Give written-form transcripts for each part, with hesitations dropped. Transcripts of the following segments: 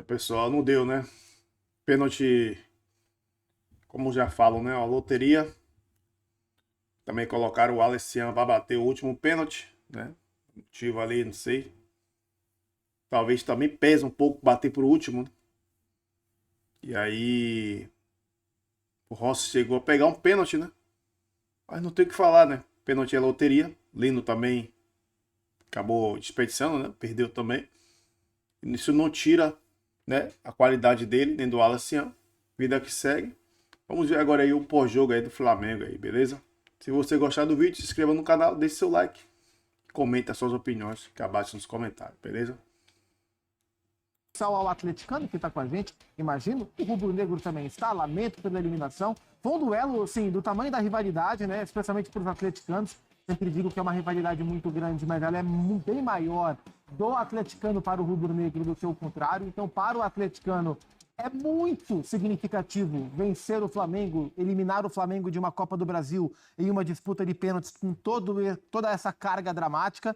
Pessoal, não deu, né? Pênalti, como já falam, né? A loteria. Também colocaram o Alessian para bater o último pênalti, né? Motivo ali, não sei. Talvez também pesa um pouco bater por último, né? E aí o Rossi chegou a pegar um pênalti, né? Mas não tem o que falar, né? Pênalti é loteria. Lino também acabou desperdiçando, né? Perdeu também. Isso não tira, né, a qualidade dele, nem do Alessian. Vida que segue. Vamos ver agora aí o pós-jogo aí do Flamengo aí, beleza? Se você gostar do vídeo, se inscreva no canal, deixe seu like, comenta suas opiniões aqui abaixo nos comentários, beleza? Ao atleticano que está com a gente, imagino, o rubro-negro também está, lamento pela eliminação. Foi um duelo, assim, do tamanho da rivalidade, né? Especialmente para os atleticanos. Sempre digo que é uma rivalidade muito grande, mas ela é bem maior do atleticano para o rubro-negro do que o contrário. Então, para o atleticano, é muito significativo vencer o Flamengo, eliminar o Flamengo de uma Copa do Brasil em uma disputa de pênaltis com toda essa carga dramática.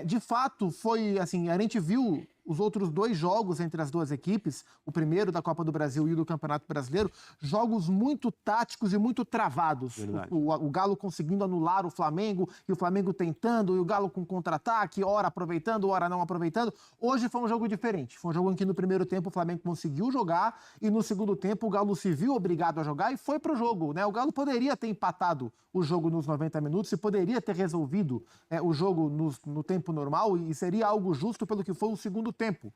De fato, foi assim, a gente viu os outros dois jogos entre as duas equipes, o primeiro da Copa do Brasil e o do Campeonato Brasileiro, jogos muito táticos e muito travados. O Galo conseguindo anular o Flamengo, e o Flamengo tentando, e o Galo com contra-ataque, ora aproveitando, ora não aproveitando. Hoje foi um jogo diferente. Foi um jogo em que no primeiro tempo o Flamengo conseguiu jogar, e no segundo tempo o Galo se viu obrigado a jogar e foi pro jogo, né? O Galo poderia ter empatado o jogo nos 90 minutos e poderia ter resolvido o jogo no tempo normal, e seria algo justo pelo que foi o segundo tempo.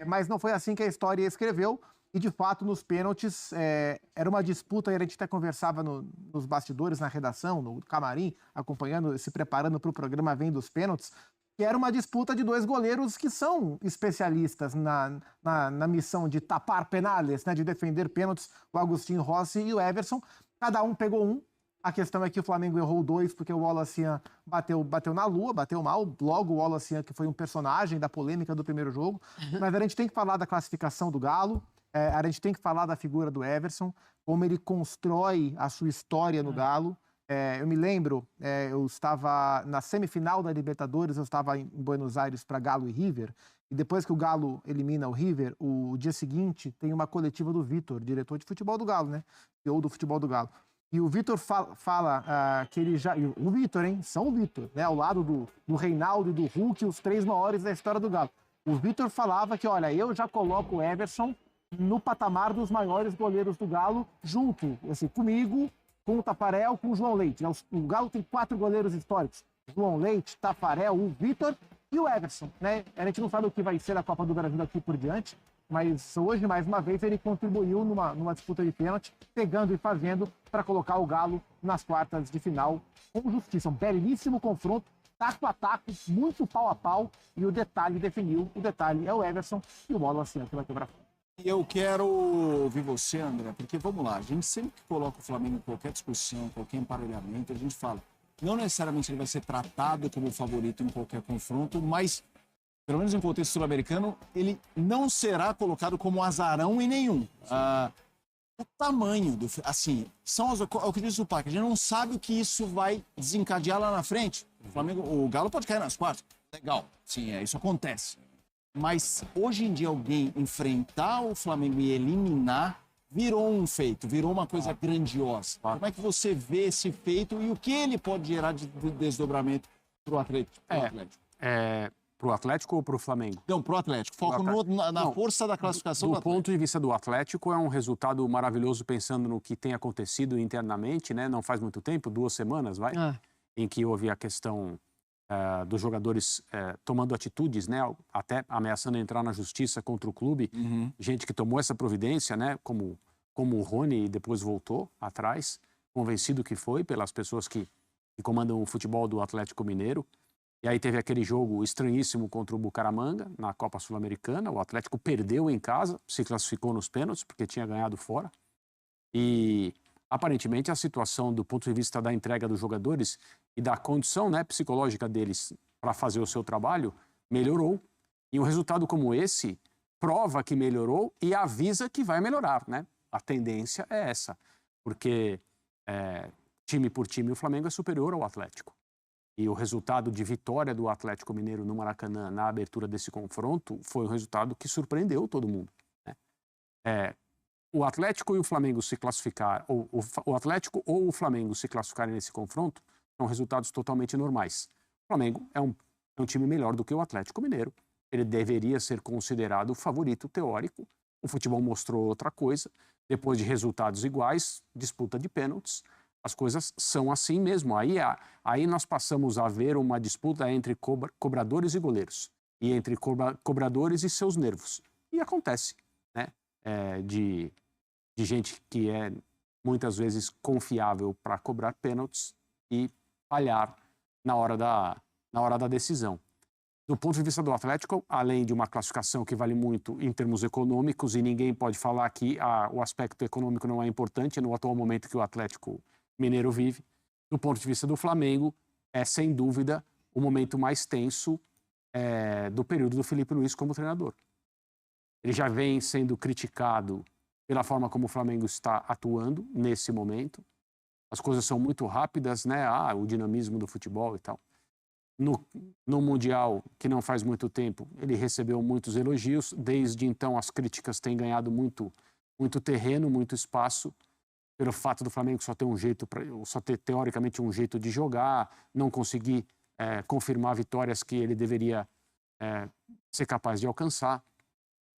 Mas não foi assim que a história escreveu, e de fato nos pênaltis era uma disputa, e a gente até conversava nos bastidores, na redação, no camarim, acompanhando, se preparando para o programa Vendo os Pênaltis, que era uma disputa de dois goleiros que são especialistas na missão de tapar penales, né, de defender pênaltis, o Agustinho Rossi e o Everson. Cada um pegou um. A questão é que o Flamengo errou dois, porque o Wallacian bateu na lua, bateu mal. Logo, o Wallacian, que foi um personagem da polêmica do primeiro jogo. Mas a gente tem que falar da classificação do Galo, a gente tem que falar da figura do Everson, como ele constrói a sua história no Galo. Eu me lembro, eu estava na semifinal da Libertadores, eu estava em Buenos Aires para Galo e River, e depois que o Galo elimina o River, o dia seguinte tem uma coletiva do Vitor, diretor de futebol do Galo, né? Ou do futebol do Galo. E o Vitor fala que ele já. O Vitor, hein? São Vitor, né? Ao lado do Reinaldo e do Hulk, os três maiores da história do Galo. O Vitor falava que, olha, eu já coloco o Everson no patamar dos maiores goleiros do Galo, junto, assim, comigo, com o Tafarel, com o João Leite. O Galo tem 4 goleiros históricos: João Leite, Tafarel, o Vitor e o Everson, né? A gente não sabe o que vai ser a Copa do Brasil daqui por diante, mas hoje, mais uma vez, ele contribuiu numa disputa de pênalti, pegando e fazendo para colocar o Galo nas quartas de final com justiça. Um belíssimo confronto, taco a taco, muito pau a pau, e o detalhe definiu. O detalhe é o Everson e o Wallace que vai quebrar fora. E eu quero ouvir você, André, porque vamos lá, a gente sempre que coloca o Flamengo em qualquer discussão, qualquer emparelhamento, a gente fala, não necessariamente ele vai ser tratado como favorito em qualquer confronto, mas, pelo menos em contexto sul-americano, ele não será colocado como azarão em nenhum. O tamanho do... Assim, é o que diz o Pac, a gente não sabe o que isso vai desencadear lá na frente. O Galo pode cair nas quartas. Legal, sim, isso acontece. Mas hoje em dia alguém enfrentar o Flamengo e eliminar virou um feito, virou uma coisa grandiosa. Como é que você vê esse feito e o que ele pode gerar de desdobramento para o Atlético? Pro Atlético ou pro Flamengo? Não, pro Atlético. Foco na força da classificação do ponto de vista do Atlético, é um resultado maravilhoso pensando no que tem acontecido internamente, né? Não faz muito tempo, 2 semanas, em que houve a questão dos jogadores tomando atitudes, né? Até ameaçando entrar na justiça contra o clube. Gente que tomou essa providência, né? Como o Rony, e depois voltou atrás, convencido que foi pelas pessoas que comandam o futebol do Atlético Mineiro. E aí teve aquele jogo estranhíssimo contra o Bucaramanga, na Copa Sul-Americana. O Atlético perdeu em casa, se classificou nos pênaltis, porque tinha ganhado fora. E, aparentemente, a situação do ponto de vista da entrega dos jogadores e da condição, né, psicológica deles para fazer o seu trabalho, melhorou. E um resultado como esse prova que melhorou e avisa que vai melhorar, né? A tendência é essa, porque time por time o Flamengo é superior ao Atlético. E o resultado de vitória do Atlético Mineiro no Maracanã na abertura desse confronto foi um resultado que surpreendeu todo mundo. o Atlético e o Flamengo se classificar, ou o Atlético ou o Flamengo se classificarem nesse confronto, são resultados totalmente normais. O Flamengo é um time melhor do que o Atlético Mineiro. Ele deveria ser considerado o favorito teórico. O futebol mostrou outra coisa. Depois de resultados iguais, disputa de pênaltis, as coisas são assim mesmo. Aí nós passamos a ver uma disputa entre cobradores e goleiros, e entre cobradores e seus nervos. E acontece, né? De gente que é muitas vezes confiável para cobrar pênaltis e falhar na hora da decisão. Do ponto de vista do Atlético, além de uma classificação que vale muito em termos econômicos, e ninguém pode falar que o aspecto econômico não é importante no atual momento que o Atlético Mineiro vive, do ponto de vista do Flamengo, é sem dúvida o momento mais tenso do período do Felipe Luiz como treinador. Ele já vem sendo criticado pela forma como o Flamengo está atuando nesse momento. As coisas são muito rápidas, né? O dinamismo do futebol e tal. No Mundial, que não faz muito tempo, ele recebeu muitos elogios. Desde então, as críticas têm ganhado muito terreno, muito espaço, pelo fato do Flamengo só ter teoricamente um jeito de jogar, não conseguir confirmar vitórias que ele deveria ser capaz de alcançar.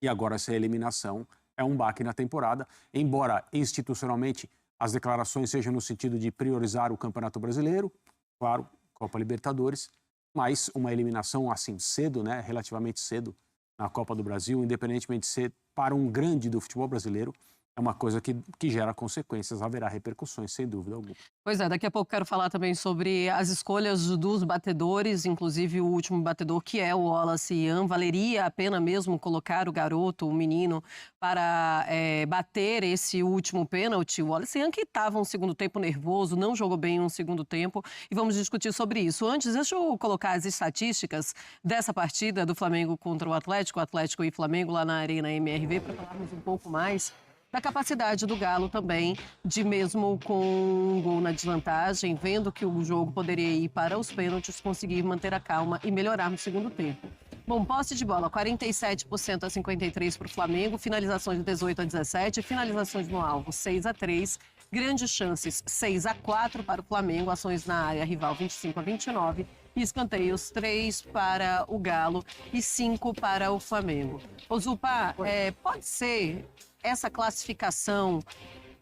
E agora essa eliminação é um baque na temporada, embora institucionalmente as declarações sejam no sentido de priorizar o Campeonato Brasileiro, claro, Copa Libertadores, mas uma eliminação assim cedo, né, relativamente cedo na Copa do Brasil, independentemente de ser para um grande do futebol brasileiro, é uma coisa que gera consequências, haverá repercussões, sem dúvida alguma. Pois é, daqui a pouco quero falar também sobre as escolhas dos batedores, inclusive o último batedor, que é o Wallace Ian. Valeria a pena mesmo colocar o garoto, o menino, para bater esse último pênalti? O Wallace Ian, que estava um segundo tempo nervoso, não jogou bem um segundo tempo, e vamos discutir sobre isso. Antes, deixa eu colocar as estatísticas dessa partida do Flamengo contra o Atlético e Flamengo lá na Arena MRV, para falarmos um pouco mais da capacidade do Galo também, de mesmo com um gol na desvantagem, vendo que o jogo poderia ir para os pênaltis, conseguir manter a calma e melhorar no segundo tempo. Bom, posse de bola, 47% a 53% para o Flamengo, finalizações de 18 a 17, finalizações no alvo, 6 a 3, grandes chances, 6 a 4 para o Flamengo, ações na área rival, 25 a 29, e escanteios, 3 para o Galo e 5 para o Flamengo. Ô Zupa, pode ser essa classificação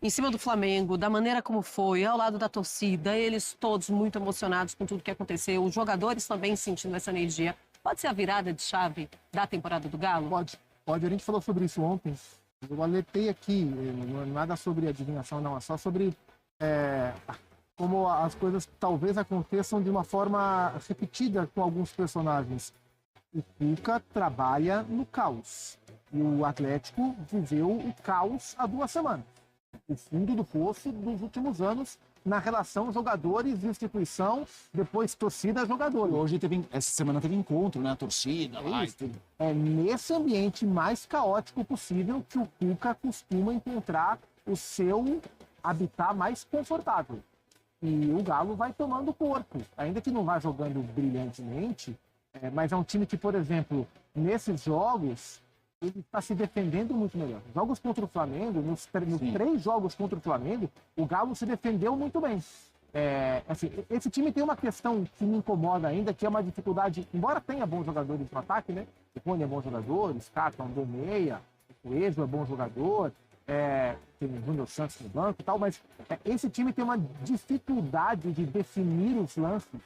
em cima do Flamengo, da maneira como foi, ao lado da torcida, eles todos muito emocionados com tudo que aconteceu, os jogadores também sentindo essa energia, pode ser a virada de chave da temporada do Galo? Pode. A gente falou sobre isso ontem. Eu alertei aqui, não é nada sobre adivinhação, não, é só sobre como as coisas talvez aconteçam de uma forma repetida com alguns personagens. O Cuca trabalha no caos. E o Atlético viveu o caos há 2 semanas. O fundo do poço dos últimos anos na relação jogadores-instituição, depois torcida-jogadores. Hoje essa semana teve encontro, né? A torcida, lá e tudo. É nesse ambiente mais caótico possível que o Cuca costuma encontrar o seu habitat mais confortável. E o Galo vai tomando corpo. Ainda que não vá jogando brilhantemente, mas é um time que, por exemplo, nesses jogos, ele está se defendendo muito melhor. Jogos contra o Flamengo, nos 3 jogos contra o Flamengo, o Galo se defendeu muito bem. Assim, esse time tem uma questão que me incomoda ainda, que é uma dificuldade, embora tenha bons jogadores no ataque, né? O Cone é bom jogador, o Scarpa é um bom meia, o Coelho é bom jogador, tem o Júnior Santos no banco e tal, mas esse time tem uma dificuldade de definir os lances.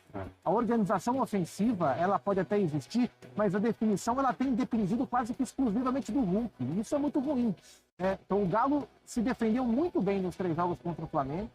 A organização ofensiva, ela pode até existir, mas a definição ela tem dependido quase que exclusivamente do Hulk. E isso é muito ruim. Então o Galo se defendeu muito bem nos 3 jogos contra o Flamengo,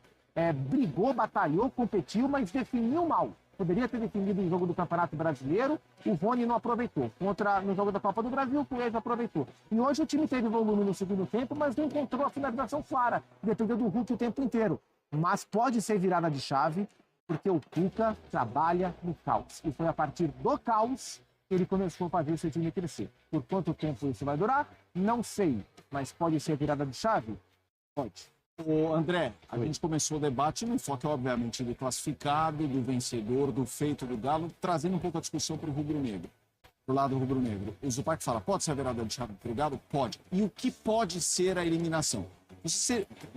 brigou, batalhou, competiu, mas definiu mal. Poderia ter definido em jogo do Campeonato Brasileiro, o Rony não aproveitou. No jogo da Copa do Brasil, o Coelho aproveitou. E hoje o time teve volume no segundo tempo, mas não encontrou a finalização clara. Dependeu do Hulk o tempo inteiro. Mas pode ser virada de chave, porque o Cuca trabalha no caos. E foi a partir do caos que ele começou a fazer esse time crescer. Por quanto tempo isso vai durar? Não sei. Mas pode ser virada de chave? Pode. Ô, André, a gente começou o debate no enfoque, obviamente, do classificado, do vencedor, do feito do Galo, trazendo um pouco a discussão para o rubro-negro. pro lado rubro-negro. O Zupac fala, pode ser a virada de chave pro Galo? Pode. E o que pode ser a eliminação?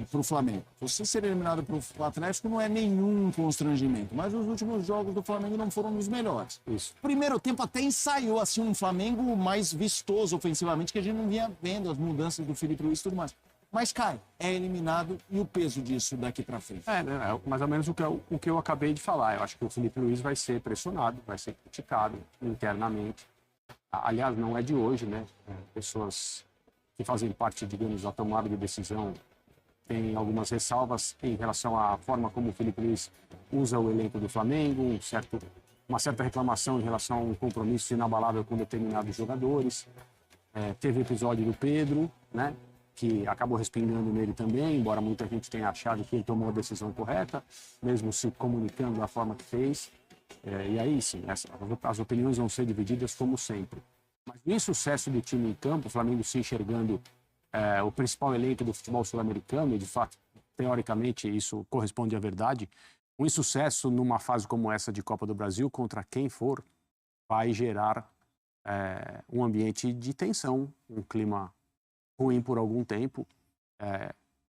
Pro Flamengo. Você ser eliminado pro Atlético não é nenhum constrangimento, mas os últimos jogos do Flamengo não foram os melhores. Isso. Primeiro tempo até ensaiou assim um Flamengo mais vistoso ofensivamente, que a gente não vinha vendo as mudanças do Felipe Luiz e tudo mais. Mas cai, é eliminado e o peso disso daqui para frente? É mais ou menos o que eu acabei de falar. Eu acho que o Felipe Luiz vai ser pressionado, vai ser criticado internamente. Aliás, não é de hoje, né? Pessoas que fazem parte, digamos, da tomada de decisão têm algumas ressalvas em relação à forma como o Felipe Luiz usa o elenco do Flamengo, uma certa reclamação em relação a um compromisso inabalável com determinados jogadores. Teve episódio do Pedro, né? Que acabou respingando nele também, embora muita gente tenha achado que ele tomou a decisão correta, mesmo se comunicando da forma que fez. E aí, sim, as opiniões vão ser divididas como sempre. Mas o insucesso do time em campo, o Flamengo se enxergando o principal elenco do futebol sul-americano, e de fato, teoricamente, isso corresponde à verdade, o insucesso numa fase como essa de Copa do Brasil, contra quem for, vai gerar um ambiente de tensão, um clima ruim por algum tempo.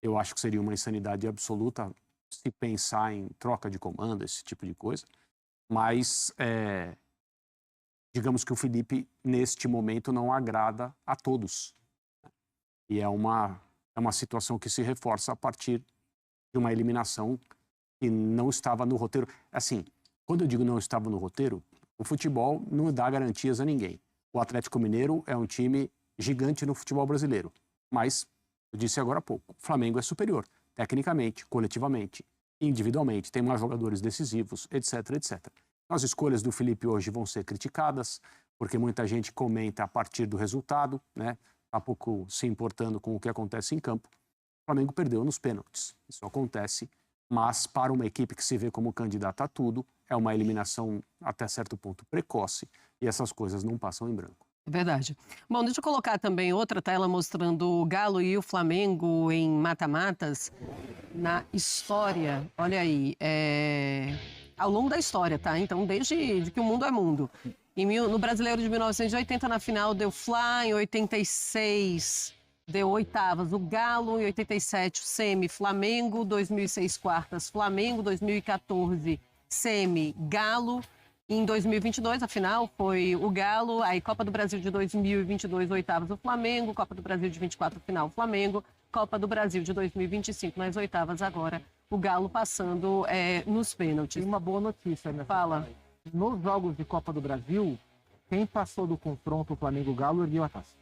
Eu acho que seria uma insanidade absoluta se pensar em troca de comando, esse tipo de coisa. Mas, digamos que o Felipe, neste momento, não agrada a todos. E é uma situação que se reforça a partir de uma eliminação que não estava no roteiro. Assim, quando eu digo não estava no roteiro, o futebol não dá garantias a ninguém. O Atlético Mineiro é um time gigante no futebol brasileiro. Mas, eu disse agora há pouco, o Flamengo é superior, tecnicamente, coletivamente, individualmente, tem mais jogadores decisivos, etc, etc. As escolhas do Felipe hoje vão ser criticadas, porque muita gente comenta a partir do resultado, né? Tá pouco se importando com o que acontece em campo. O Flamengo perdeu nos pênaltis, isso acontece, mas para uma equipe que se vê como candidata a tudo, é uma eliminação até certo ponto precoce, e essas coisas não passam em branco. Verdade. Bom, deixa eu colocar também outra tela mostrando o Galo e o Flamengo em mata-matas na história. Olha aí, ao longo da história, tá? Então, desde que o mundo é mundo. No Brasileiro de 1980, na final, deu Fla, em 86, deu oitavas o Galo, em 87, o semi, Flamengo, 2006, quartas, Flamengo, 2014, semi, Galo. Em 2022, a final foi o Galo, aí Copa do Brasil de 2022, oitavas, o Flamengo, Copa do Brasil de 24, final, Flamengo, Copa do Brasil de 2025, nas oitavas agora, o Galo passando nos pênaltis. Tem uma boa notícia, né? Fala. Nos jogos de Copa do Brasil, quem passou do confronto o Flamengo-Galo ergueu a taça.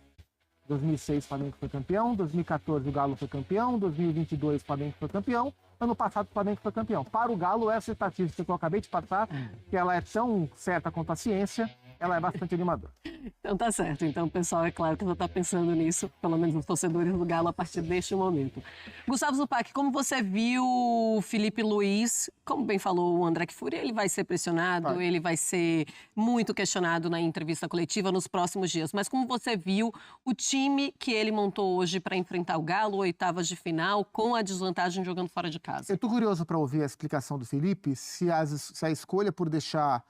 2006 o Flamengo foi campeão, 2014 o Galo foi campeão, 2022 o Flamengo foi campeão, ano passado o Flamengo foi campeão. Para o Galo, essa estatística que eu acabei de passar, que ela é tão certa quanto a ciência, ela é bastante animadora. Então tá certo. Então o pessoal, é claro, que já está pensando nisso, pelo menos os torcedores do Galo, a partir deste momento. Gustavo Zupac, como você viu o Felipe Luiz, como bem falou o André Kfouri, ele vai ser pressionado, ele vai ser muito questionado na entrevista coletiva nos próximos dias. Mas como você viu o time que ele montou hoje para enfrentar o Galo, oitavas de final, com a desvantagem jogando fora de casa? Eu estou curioso para ouvir a explicação do Felipe, se a escolha por deixar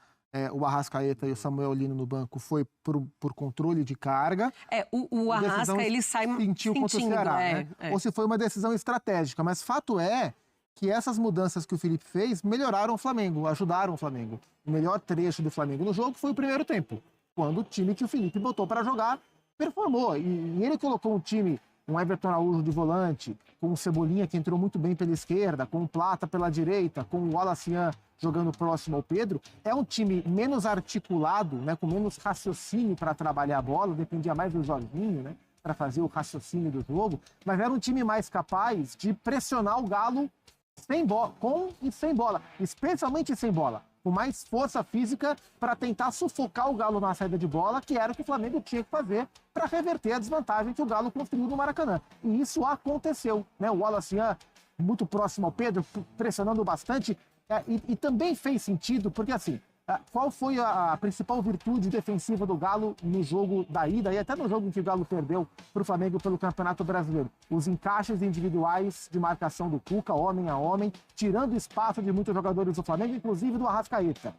o Arrascaeta e o Samuel Lino no banco foi por controle de carga. O Arrasca, ele sai sentiu contra o Ceará, né? Ou se foi uma decisão estratégica. Mas fato é que essas mudanças que o Felipe fez melhoraram o Flamengo, ajudaram o Flamengo. O melhor trecho do Flamengo no jogo foi o primeiro tempo, quando o time que o Felipe botou para jogar performou. E ele colocou um time, um Everton Araújo de volante, com o Cebolinha, que entrou muito bem pela esquerda, com o Plata pela direita, com o Wallacian jogando próximo ao Pedro. É um time menos articulado, né, com menos raciocínio para trabalhar a bola, dependia mais do Jorginho, né, para fazer o raciocínio do jogo, mas era um time mais capaz de pressionar o Galo sem bola, com e sem bola, especialmente sem bola, com mais força física para tentar sufocar o Galo na saída de bola, que era o que o Flamengo tinha que fazer para reverter a desvantagem que o Galo construiu no Maracanã. E isso aconteceu, né? O Wallacian muito próximo ao Pedro, pressionando bastante, e também fez sentido, porque assim, qual foi a principal virtude defensiva do Galo no jogo da ida e até no jogo em que o Galo perdeu para o Flamengo pelo Campeonato Brasileiro? Os encaixes individuais de marcação do Cuca, homem a homem, tirando espaço de muitos jogadores do Flamengo, inclusive do Arrascaeta.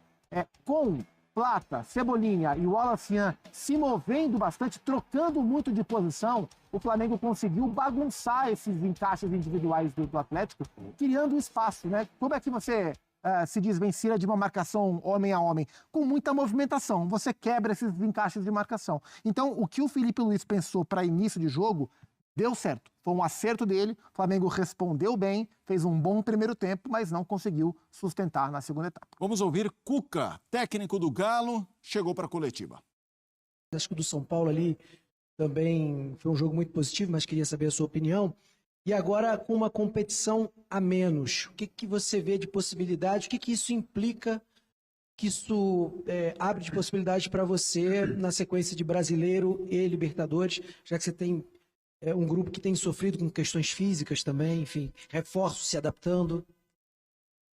Com Plata, Cebolinha e Wallace se movendo bastante, trocando muito de posição, o Flamengo conseguiu bagunçar esses encaixes individuais do Atlético, criando espaço, né? Como é que você se desvencilha de uma marcação homem a homem? Com muita movimentação, você quebra esses encaixes de marcação. Então, o que o Felipe Luiz pensou para início de jogo deu certo. Foi um acerto dele, o Flamengo respondeu bem, fez um bom primeiro tempo, mas não conseguiu sustentar na segunda etapa. Vamos ouvir Cuca, técnico do Galo, chegou para a coletiva. Acho que o do São Paulo ali também foi um jogo muito positivo, mas queria saber a sua opinião. E agora com uma competição a menos, o que você vê de possibilidade, o que isso implica, que isso abre de possibilidade para você na sequência de Brasileiro e Libertadores, já que você tem um grupo que tem sofrido com questões físicas também, enfim, reforços se adaptando.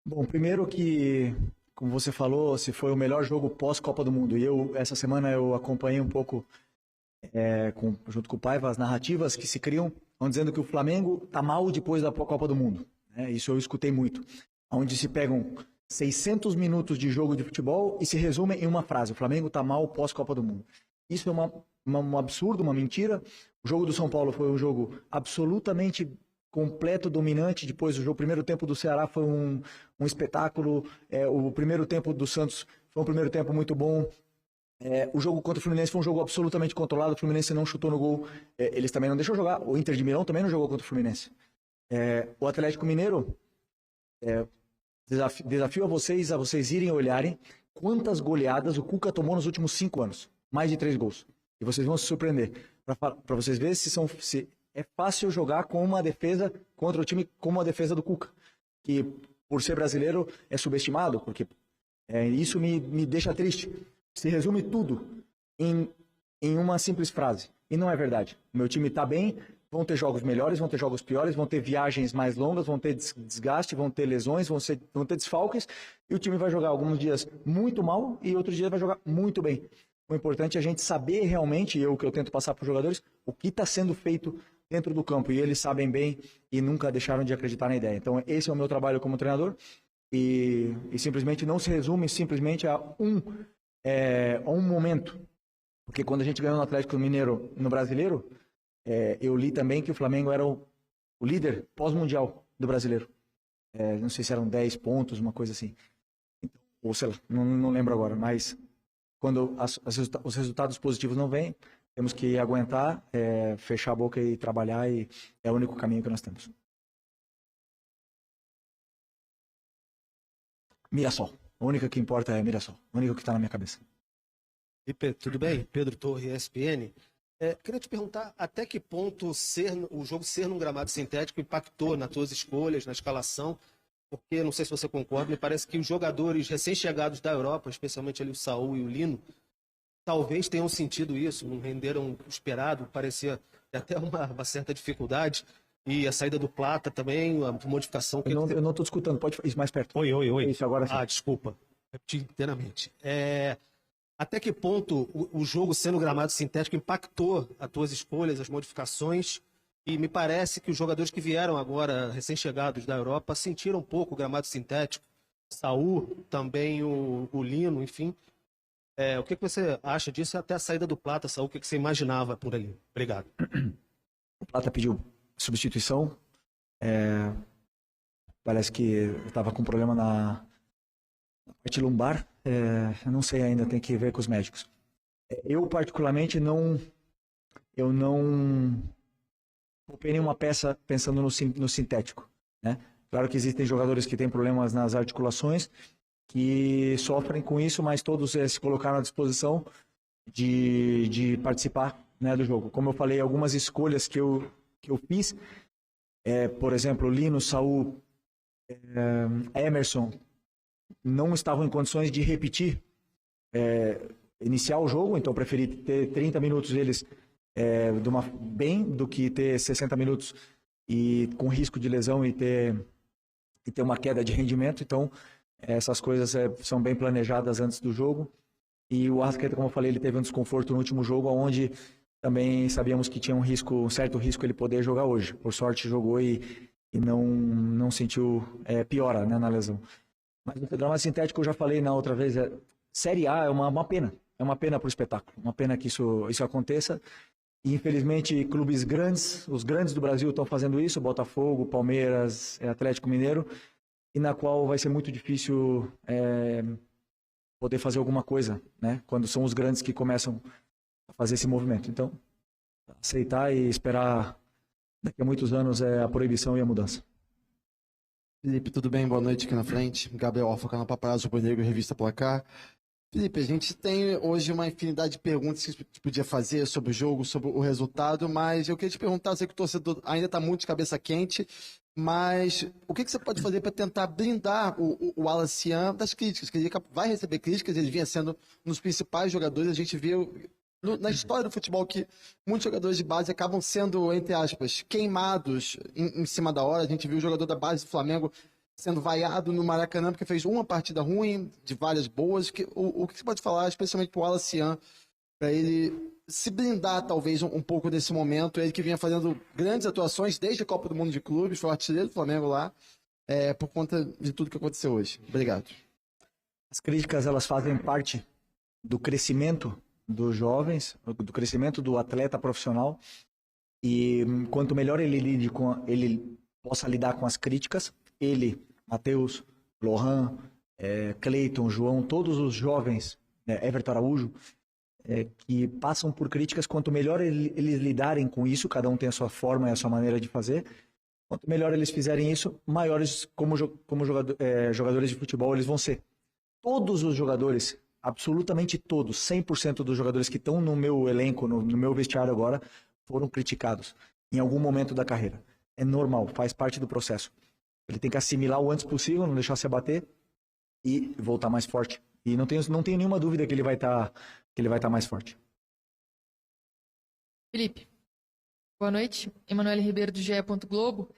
Bom, primeiro que, como você falou, se foi o melhor jogo pós-Copa do Mundo. E essa semana eu acompanhei um pouco, junto com o Paiva, as narrativas que se criam, vão dizendo que o Flamengo está mal depois da Copa do Mundo. Né? Isso eu escutei muito. Onde se pegam 600 minutos de jogo de futebol e se resumem em uma frase: o Flamengo está mal pós-Copa do Mundo. Isso é um absurdo, uma mentira. O jogo do São Paulo foi um jogo absolutamente completo, dominante. Depois, o primeiro tempo do Ceará foi um espetáculo. O primeiro tempo do Santos foi um primeiro tempo muito bom. O jogo contra o Fluminense foi um jogo absolutamente controlado. O Fluminense não chutou no gol. Eles também não deixaram jogar. O Inter de Milão também não jogou contra o Fluminense. O Atlético Mineiro, desafio a vocês irem olharem quantas goleadas o Cuca tomou nos últimos 5 anos. Mais de 3 gols. E vocês vão se surpreender. Para vocês verem se é fácil jogar com uma defesa contra o time como a defesa do Cuca. Que, por ser brasileiro, é subestimado. Porque isso me deixa triste. Se resume tudo em uma simples frase. E não é verdade. O meu time está bem, vão ter jogos melhores, vão ter jogos piores, vão ter viagens mais longas, vão ter desgaste, vão ter lesões, vão ter desfalques. E o time vai jogar alguns dias muito mal e outros dias vai jogar muito bem. O importante é a gente saber realmente, o que eu tento passar para os jogadores, o que está sendo feito dentro do campo. E eles sabem bem e nunca deixaram de acreditar na ideia. Então, esse é o meu trabalho como treinador. E simplesmente não se resume simplesmente a um momento. Porque quando a gente ganhou no Atlético Mineiro no Brasileiro, eu li também que o Flamengo era o líder pós-mundial do Brasileiro. Não sei se eram 10 pontos, uma coisa assim. Ou sei lá, não lembro agora, mas quando os resultados positivos não vêm, temos que aguentar, fechar a boca e trabalhar, e é o único caminho que nós temos. Mirassol. A única que importa é Mirassol. A única que está na minha cabeça. E tudo bem? Pedro Torre, ESPN. Queria te perguntar até que ponto o jogo ser num gramado sintético impactou nas tuas escolhas, na escalação, porque, não sei se você concorda, me parece que os jogadores recém-chegados da Europa, especialmente ali o Saúl e o Lino, talvez tenham sentido isso, não renderam o esperado, parecia até uma certa dificuldade. E a saída do Plata também, a modificação... Eu não estou escutando, pode ir mais perto. Oi. Isso, agora sim. Desculpa, repeti inteiramente. Até que ponto o jogo sendo gramado sintético impactou as tuas escolhas, as modificações? E me parece que os jogadores que vieram agora, recém-chegados da Europa, sentiram um pouco o gramado sintético. Saúl, também o Lino, enfim. O que você acha disso? Até a saída do Plata, Saúl, o que você imaginava por ali? Obrigado. O Plata pediu substituição. Parece que eu estava com problema na parte lumbar. Eu não sei ainda, tem que ver com os médicos. Eu, particularmente, não poupei nenhuma peça pensando no sintético. Né? Claro que existem jogadores que têm problemas nas articulações, que sofrem com isso, mas todos se colocaram à disposição de participar, né, do jogo. Como eu falei, algumas escolhas que eu fiz, por exemplo, Lino, Saúl, Emerson, não estavam em condições de repetir, iniciar o jogo, então eu preferi ter 30 minutos eles bem do que ter 60 minutos e com risco de lesão e ter uma queda de rendimento. Então essas coisas são bem planejadas antes do jogo. E o Arrascaeta, como eu falei, ele teve um desconforto no último jogo, onde também sabíamos que tinha um certo risco ele poder jogar hoje. Por sorte jogou e não sentiu piora, né, na lesão. Mas o gramado sintético, eu já falei na outra vez, Série A é uma pena. É uma pena para o espetáculo. Uma pena que isso aconteça. E, infelizmente, clubes grandes, os grandes do Brasil estão fazendo isso, Botafogo, Palmeiras, Atlético Mineiro, e na qual vai ser muito difícil poder fazer alguma coisa, né? Quando são os grandes que começam a fazer esse movimento. Então, aceitar e esperar daqui a muitos anos a proibição e a mudança. Felipe, tudo bem? Boa noite aqui na frente. Gabriel Alfa, canal Paparazzo, Rubro Negro, Revista Placar. Felipe, a gente tem hoje uma infinidade de perguntas que a gente podia fazer sobre o jogo, sobre o resultado, mas eu queria te perguntar, sei que o torcedor ainda está muito de cabeça quente, mas o que você pode fazer para tentar blindar o Wallace Yan das críticas? Que ele vai receber críticas, ele vinha sendo um dos principais jogadores, a gente viu na história do futebol que muitos jogadores de base acabam sendo, entre aspas, queimados em cima da hora. A gente viu o jogador da base do Flamengo sendo vaiado no Maracanã porque fez uma partida ruim, de várias boas. O que você pode falar, especialmente para o Wallace Yan, para ele se blindar talvez um pouco desse momento, ele que vinha fazendo grandes atuações desde a Copa do Mundo de Clubes, foi o artilheiro do Flamengo lá, por conta de tudo que aconteceu hoje. Obrigado. As críticas, elas fazem parte do crescimento dos jovens, do crescimento do atleta profissional, e quanto melhor ele possa lidar com as críticas, ele, Matheus, Lohan, Cleiton, João, todos os jovens, Everton Araújo, que passam por críticas, quanto melhor eles lidarem com isso, cada um tem a sua forma e a sua maneira de fazer, quanto melhor eles fizerem isso, maiores como jogadores de futebol eles vão ser. Todos os jogadores, absolutamente todos, 100% dos jogadores que estão no meu elenco, no meu vestiário agora, foram criticados em algum momento da carreira. É normal, faz parte do processo. Ele tem que assimilar o antes possível, não deixar se abater e voltar mais forte. E não tenho nenhuma dúvida que ele vai estar mais forte. Felipe, boa noite. Emanuele Ribeiro do GE. Globo.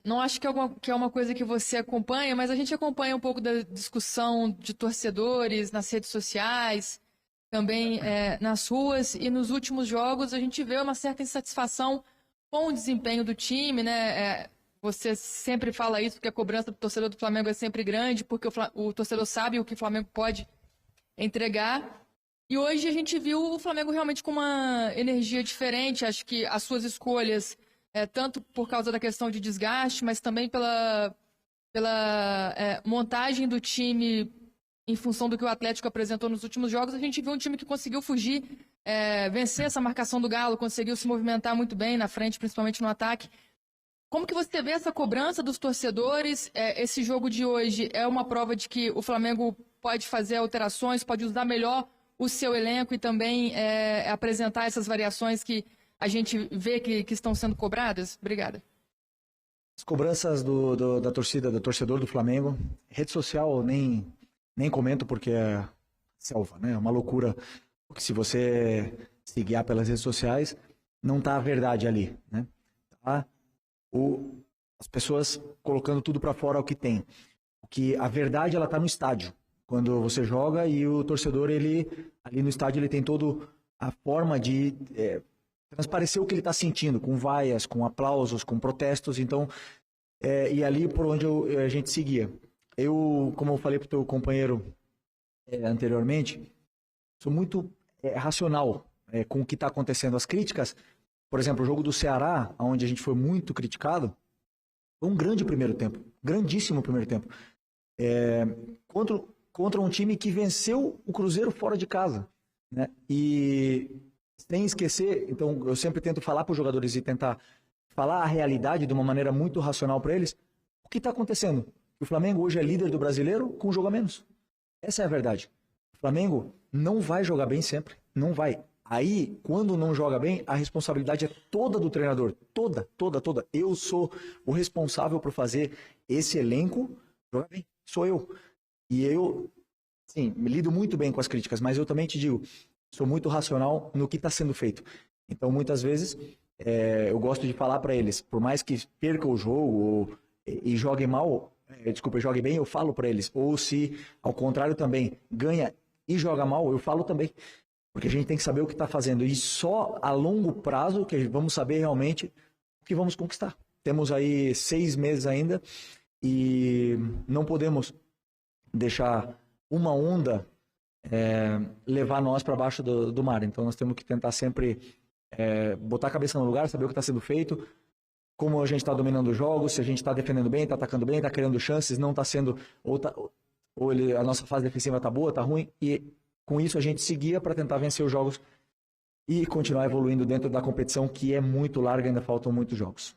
Não acho que é uma coisa que você acompanha, mas a gente acompanha um pouco da discussão de torcedores nas redes sociais, também nas ruas, e nos últimos jogos a gente vê uma certa insatisfação com o desempenho do time, né? Você sempre fala isso, porque a cobrança do torcedor do Flamengo é sempre grande, porque o torcedor sabe o que o Flamengo pode entregar. E hoje a gente viu o Flamengo realmente com uma energia diferente. Acho que as suas escolhas, tanto por causa da questão de desgaste, mas também pela montagem do time em função do que o Atlético apresentou nos últimos jogos, a gente viu um time que conseguiu fugir, vencer essa marcação do Galo, conseguiu se movimentar muito bem na frente, principalmente no ataque. Como que você vê essa cobrança dos torcedores? Esse jogo de hoje é uma prova de que o Flamengo pode fazer alterações, pode usar melhor o seu elenco e também apresentar essas variações que a gente vê que estão sendo cobradas? Obrigada. As cobranças da torcida, do torcedor do Flamengo, rede social nem comento porque é selva, né? É uma loucura. Porque se você se guiar pelas redes sociais, não tá a verdade ali, né? Tá as pessoas colocando tudo para fora o que tem. Porque a verdade, ela tá no estádio. Quando você joga e o torcedor, ali no estádio, ele tem toda a forma de transparecer o que ele está sentindo, com vaias, com aplausos, com protestos. Então, e ali por onde a gente seguia. Eu, como eu falei para o teu companheiro anteriormente, sou muito racional com o que está acontecendo. As críticas, por exemplo, o jogo do Ceará, onde a gente foi muito criticado, foi um grande primeiro tempo, grandíssimo primeiro tempo. Contra um time que venceu o Cruzeiro fora de casa, né? E sem esquecer, então eu sempre tento falar para os jogadores e tentar falar a realidade de uma maneira muito racional para eles. O que está acontecendo? O Flamengo hoje é líder do Brasileiro com um jogo a menos. Essa é a verdade. O Flamengo não vai jogar bem sempre, não vai. Aí, quando não joga bem, a responsabilidade é toda do treinador. Toda. Eu sou o responsável por fazer esse elenco jogar bem. Sou eu. E eu, sim, me lido muito bem com as críticas, mas eu também te digo, sou muito racional no que está sendo feito. Então, muitas vezes, eu gosto de falar para eles, por mais que perca o jogo e jogue mal, jogue bem, eu falo para eles. Ou se, ao contrário também, ganha e joga mal, eu falo também. Porque a gente tem que saber o que está fazendo. E só a longo prazo que vamos saber realmente o que vamos conquistar. Temos aí 6 meses ainda e não podemos deixar uma onda levar nós para baixo do mar. Então nós temos que tentar sempre botar a cabeça no lugar, saber o que está sendo feito, como a gente está dominando os jogos, se a gente está defendendo bem, está atacando bem, está criando chances, não está sendo... a nossa fase defensiva está boa, está ruim, e com isso a gente seguia para tentar vencer os jogos e continuar evoluindo dentro da competição, que é muito larga, ainda faltam muitos jogos.